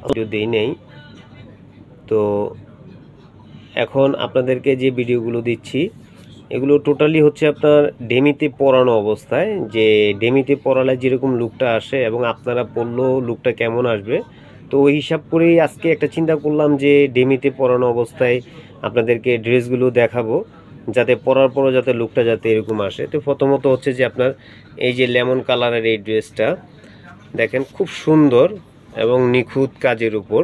Video দেই নেই। তো এখন আপনাদেরকে যে ভিডিওগুলো দিচ্ছি এগুলো টোটালি হচ্ছে আপনার ডেমিতে পরানো অবস্থায়, যে ডেমিতে পরালে যেরকম লুকটা আসে এবং আপনারা পরলেও লুকটা কেমন আসবে। তো ওই হিসাব করেই আজকে একটা চিন্তা করলাম যে ডেমিতে পরানো অবস্থায় আপনাদেরকে ড্রেসগুলো দেখাবো, যাতে পরার পরও যাতে লুকটা যাতে এরকম আসে। তো প্রথমত হচ্ছে যে আপনার এই যে লেমন কালারের এই ড্রেসটা দেখেন, খুব সুন্দর এবং নিখুঁত কাজের উপর।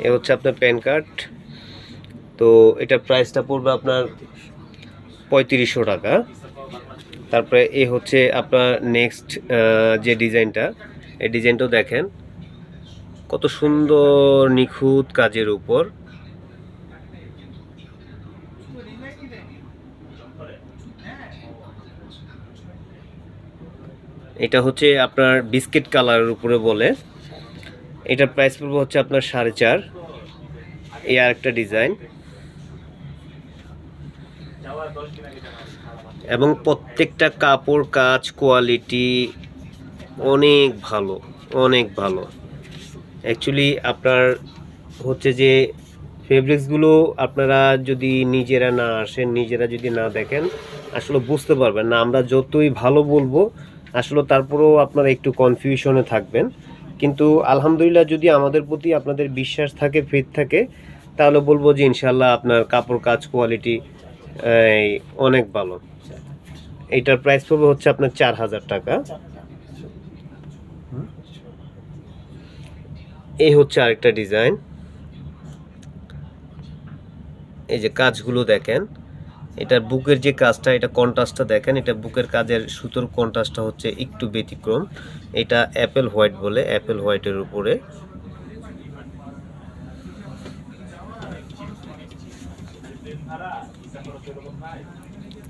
এ হচ্ছে আপনার প্যান কার্ড। তো এটার প্রাইসটা পড়বে আপনার 3500 টাকা। তারপরে এ হচ্ছে আপনার নেক্সট যে ডিজাইনটা, এই ডিজাইনটাও দেখেন কত সুন্দর নিখুঁত কাজের উপর। এটা হচ্ছে আপনার বিস্কিট কালারের উপরে বলে। এটার প্রাইস পড়বে হচ্ছে আপনার 4.5। এই আর একটা ডিজাইন, এবং প্রত্যেকটা কাপড় কাজ কোয়ালিটি অনেক ভালো, অনেক ভালো। অ্যাকচুয়ালি আপনার হচ্ছে যে ফেব্রিক্সগুলো আপনারা যদি নিজেরা না আসেন, নিজেরা যদি না দেখেন, আসলে বুঝতে পারবেন না। আমরা যতই ভালো বলবো আসলে তারপরেও আপনারা একটু কনফিউশনে থাকবেন। কিন্তু আলহামদুলিল্লাহ, যদি আমাদের প্রতি আপনাদের বিশ্বাস থাকে, ফেথ থাকে, তাহলে বলবো যে ইনশাল্লাহ আপনার কাপড় কাজ কোয়ালিটি অনেক ভালো। এইটার প্রাইস পড়বে হচ্ছে আপনার 4000 টাকা। এই হচ্ছে আরেকটা ডিজাইন। এই যে কাজগুলো দেখেন, এটার বুকের যে কাজটা, এটা কন্ট্রাস্টটা দেখেন, এটা বুকের কাজের সুতোর কন্ট্রাস্টটা হচ্ছে একটু ব্যতিক্রম। এটা অ্যাপেল হোয়াইট বলে, অ্যাপেল হোয়াইটের উপরে।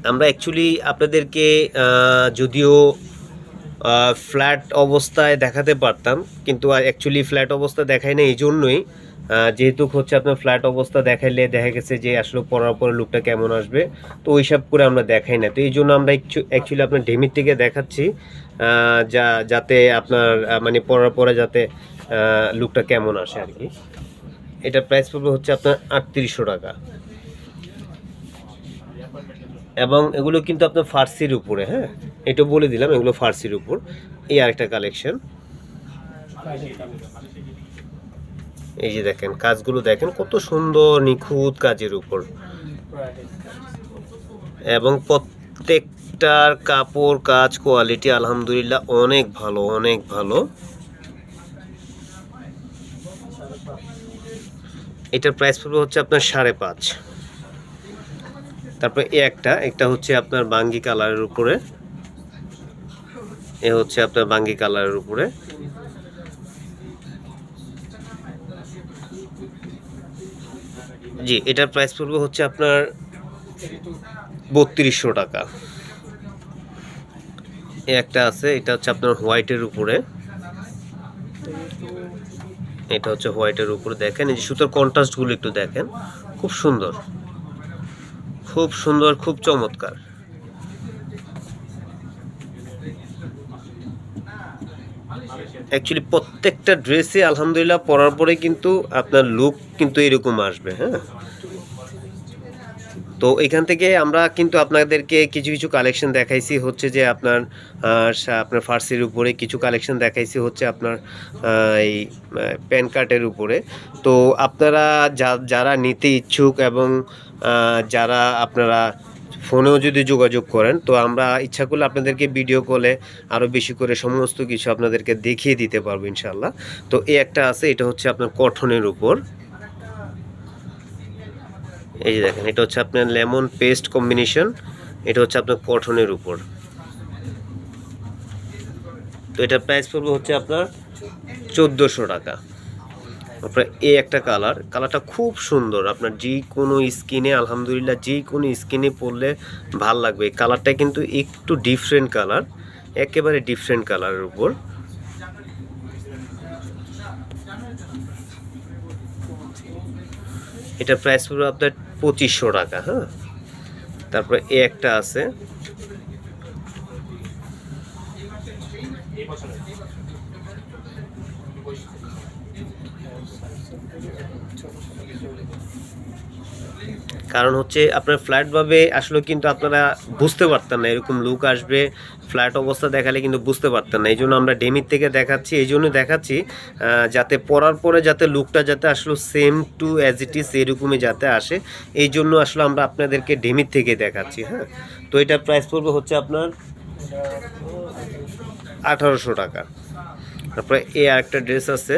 আমরা অ্যাকচুয়ালি আপনাদেরকে যদিও ফ্ল্যাট অবস্থায় দেখাতে পারতাম, কিন্তু অ্যাকচুয়ালি ফ্ল্যাট অবস্থা দেখাই না এই জন্যই, যেহেতু হচ্ছে আপনার ফ্ল্যাট অবস্থা দেখাইলে দেখা গেছে যে আসলে পরার পরে লুকটা কেমন আসবে, তো ওই সব করে আমরা দেখাই না। তো এই জন্য আমরা অ্যাকচুয়ালি আপনার ডেমির থেকে দেখাচ্ছি, যাতে আপনার মানে পরার পরে যাতে লুকটা কেমন আসে আর কি। এটার প্রাইস পড়বে হচ্ছে আপনার 3800 টাকা। এবং এগুলো কিন্তু আপনার ফার্সির উপরে, হ্যাঁ এটা বলে দিলাম, এগুলো ফার্সির উপর। এই আরেকটা কালেকশন, এই যে দেখেন কাজগুলো দেখেন কত সুন্দর নিখুঁত কাজের উপর, এবং প্রত্যেকটার কাপড় কাজ কোয়ালিটি আলহামদুলিল্লাহ অনেক ভালো, অনেক ভালো। এটার প্রাইস পড়বে হচ্ছে আপনার 5.5। তারপরে একটা হচ্ছে আপনার বাঙ্গি কালারের উপরে। এ হচ্ছে আপনার বাঙ্গি কালারের উপরে। জি, এটার প্রাইস পড়বে হচ্ছে আপনার 3200 টাকা। একটা আছে, এটা হচ্ছে আপনার হোয়াইটের উপরে। এটা হচ্ছে হোয়াইটের উপরে, দেখেন এই যে সুতোর কন্ট্রাস্টগুলো একটু দেখেন, খুব সুন্দর, খুব সুন্দর, খুব চমৎকার। অ্যাকচুয়ালি প্রত্যেকটা ড্রেসে আলহামদুলিল্লাহ পরার পরে কিন্তু আপনার লুক কিন্তু এরকম আসবে। হ্যাঁ, তো এখান থেকে আমরা কিন্তু আপনাদেরকে কিছু কিছু কালেকশন দেখাইছি হচ্ছে যে আপনার আপনার ফার্সির উপরে, কিছু কালেকশন দেখাইছি হচ্ছে আপনার এই প্যান কার্ডের উপরে। তো আপনারা যারা নিতে ইচ্ছুক এবং যারা আপনারা ফোনেও যদি যোগাযোগ করেন, তো আমরা ইচ্ছা করলে আপনাদেরকে ভিডিও কলে আরও বেশি করে সমস্ত কিছু আপনাদেরকে দেখিয়ে দিতে পারবো ইনশাল্লাহ। তো এই একটা আছে, এটা হচ্ছে আপনার কটনের উপর। এই যে দেখেন, এটা হচ্ছে আপনার লেমন পেস্ট কম্বিনেশন, এটা হচ্ছে আপনার কটনের উপর। তো এটার প্রাইস পড়বে হচ্ছে আপনার 1400 টাকা। আপনার এই একটা কালারটা খুব সুন্দর, আপনার যে কোনো স্কিনে আলহামদুলিল্লাহ যে কোনো স্কিনে পরলে ভাল লাগবে। এই কালারটা কিন্তু একটু ডিফারেন্ট কালার, একেবারে ডিফারেন্ট কালারের উপর। এটার প্রাইস পড়বে আপনার 2500 টাকা। হ্যাঁ, তারপরে এই একটা আছে, কারণ হচ্ছে আপনার ফ্ল্যাটভাবে আসলে কিন্তু আপনারা বুঝতে পারতেন না এরকম লুক আসবে, ফ্ল্যাট অবস্থা দেখালে কিন্তু বুঝতে পারতেন না। এই জন্য আমরা ডেমির থেকে দেখাচ্ছি, এই জন্য দেখাচ্ছি যাতে পরার পরে যাতে লুকটা যাতে আসলে same to as it is এরকমই যাতে আসে, এই জন্য আসলে আমরা আপনাদেরকে ডেমির থেকে দেখাচ্ছি। হ্যাঁ, তো এটার প্রাইস পড়বে হচ্ছে আপনার 1800 টাকা। তারপরে এই আরেকটা ড্রেস আছে,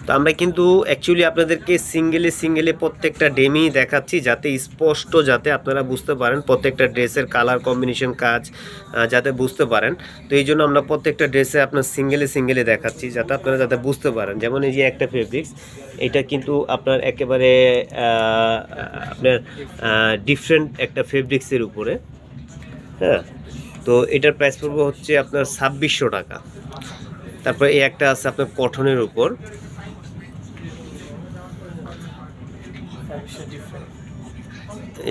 তো আমরা কিন্তু অ্যাকচুয়ালি আপনাদেরকে সিঙ্গেলে প্রত্যেকটা ডেমি দেখাচ্ছি যাতে স্পষ্ট যাতে আপনারা বুঝতে পারেন, প্রত্যেকটা ড্রেসের কালার কম্বিনেশন কাজ যাতে বুঝতে পারেন। তো এই জন্য আমরা প্রত্যেকটা ড্রেসে আপনার সিঙ্গেলে দেখাচ্ছি যাতে আপনারা যাতে বুঝতে পারেন। যেমন এই যে একটা ফেব্রিক্স, এটা কিন্তু আপনার একেবারে আপনার ডিফারেন্ট একটা ফেব্রিক্সের উপরে। হ্যাঁ, তো এটার প্রাইস পড়বে হচ্ছে আপনার 2600 টাকা। তারপরে এই একটা আছে আপনার কটনের উপর,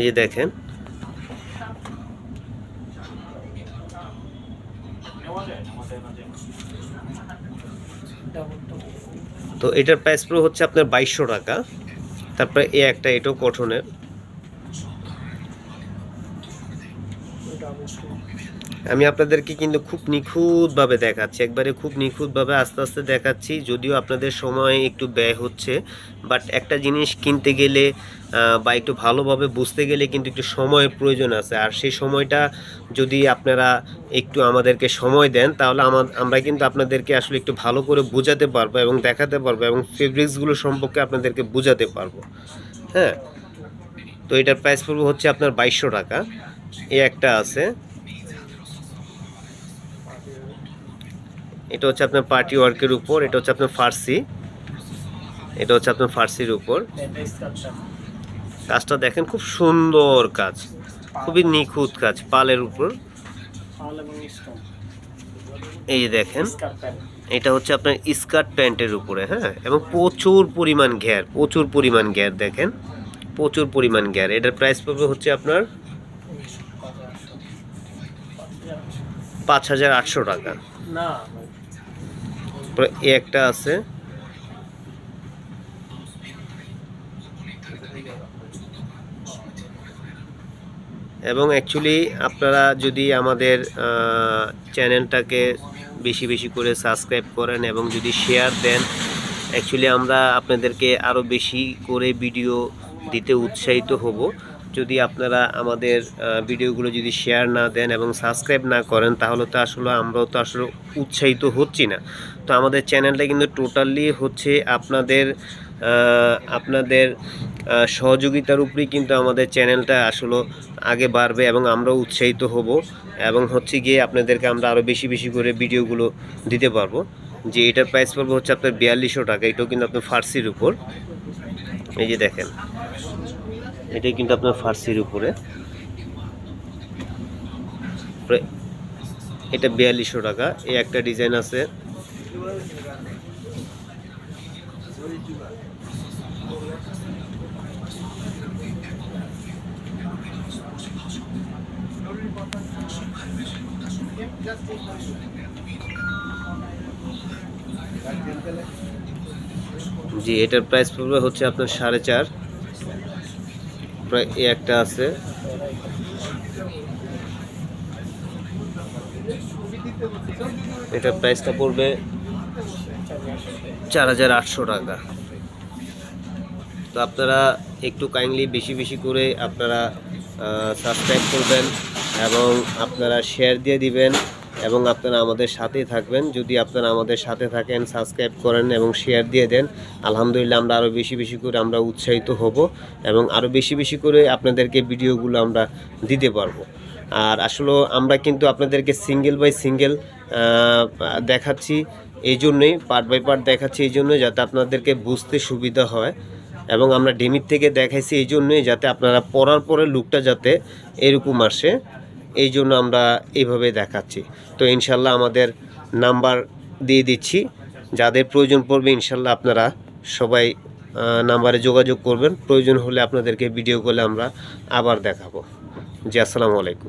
এই দেখেন, তো এটার প্রাইস পুরো হচ্ছে আপনার 2200 টাকা। তারপরে এই একটা, এটাও কটনের, আমি আপনাদেরকে কিন্তু খুব নিখুঁতভাবে দেখাচ্ছি, একবারে খুব নিখুঁতভাবে আস্তে আস্তে দেখাচ্ছি, যদিও আপনাদের সময় একটু ব্যয় হচ্ছে, বাট একটা জিনিস কিনতে গেলে বা একটু ভালোভাবে বুঝতে গেলে কিন্তু একটু সময়ের প্রয়োজন আছে। আর সেই সময়টা যদি আপনারা একটু আমাদেরকে সময় দেন তাহলে আমরা কিন্তু আপনাদেরকে আসলে একটু ভালো করে বোঝাতে পারবো এবং দেখাতে পারবো এবং ফেব্রিক্সগুলো সম্পর্কে আপনাদেরকে বোঝাতে পারবো। হ্যাঁ, তো এটার প্রাইস পড়বে হচ্ছে আপনার 2200 টাকা। এই একটা আছে, এটা হচ্ছে আপনার পার্টি ওয়ার্কের উপর, এটা হচ্ছে আপনার ফার্সি, এটা হচ্ছে আপনার ফার্সির উপর। কাজটা দেখেন, খুব সুন্দর কাজ, খুবই নিখুঁত কাজ পালের উপর। এই যে দেখেন, এটা হচ্ছে আপনার স্কার্ট প্যান্টের উপরে। হ্যাঁ, এবং প্রচুর পরিমাণ ঘের দেখেন, প্রচুর পরিমাণ ঘের। এটার প্রাইস পড়বে হচ্ছে আপনার 5800 টাকা। এই একটা আছে, এবং অ্যাকচুয়ালি আপনারা যদি আমাদের চ্যানেলটাকে বেশি করে সাবস্ক্রাইব করেন এবং যদি শেয়ার দেন, অ্যাকচুয়ালি আমরা আপনাদেরকে আরও বেশি করে ভিডিও দিতে উৎসাহিত হব। যদি আপনারা আমাদের ভিডিওগুলো যদি শেয়ার না দেন এবং সাবস্ক্রাইব না করেন তাহলে তো আসলে আমরাও তো আসলে উৎসাহিত হচ্ছি না। তো আমাদের চ্যানেলটা কিন্তু টোটালি হচ্ছে আপনাদের সহযোগিতার উপরেই কিন্তু আমাদের চ্যানেলটা আসলে আগে বাড়বে এবং আমরাও উৎসাহিত হব, এবং হচ্ছে গিয়ে আপনাদেরকে আমরা আরও বেশি করে ভিডিওগুলো দিতে পারবো। যে এটার প্রাইস পড়বে হচ্ছে আপনার 4200 টাকা। এটাও কিন্তু আপনার ফার্সির উপর, এই যে দেখেন, এটাই কিন্তু আপনার ফার্সির উপরে, এটা 4200 টাকা। এই একটা ডিজাইন আছে, জি এটার প্রাইস পড়বে হচ্ছে আপনার 4.5। প্রায় এই একটা আছে, এটার প্রাইসটা পড়বে 4800 টাকা। তো আপনারা একটু কাইন্ডলি বেশি করে আপনারা সাবস্ক্রাইব করবেন এবং আপনারা শেয়ার দিয়ে দিবেন এবং আপনারা আমাদের সাথেই থাকবেন। যদি আপনারা আমাদের সাথে থাকেন, সাবস্ক্রাইব করেন এবং শেয়ার দিয়ে দেন, আলহামদুলিল্লাহ আমরা আরও বেশি করে আমরা উৎসাহিত হব এবং আরও বেশি করে আপনাদেরকে ভিডিওগুলো আমরা দিতে পারবো। আর আসলে আমরা কিন্তু আপনাদেরকে সিঙ্গেল বাই সিঙ্গেল দেখাচ্ছি, এই জন্যই পার্ট বাই পার্ট দেখাচ্ছি, এই জন্যই যাতে আপনাদেরকে বুঝতে সুবিধা হয়, এবং আমরা ডেমির থেকে দেখাইছি এই জন্যই যাতে আপনারা পরার পরে লুকটা যাতে এরকম আসে, এই জন্য আমরা এইভাবে দেখাচ্ছি। তো ইনশাল্লাহ আমাদের নাম্বার দিয়ে দিচ্ছি, যাদের প্রয়োজন পড়বে ইনশাল্লাহ আপনারা সবাই নাম্বারে যোগাযোগ করবেন। প্রয়োজন হলে আপনাদেরকে ভিডিও কলে আমরা আবার দেখাবো। জি, আসসালামু আলাইকুম।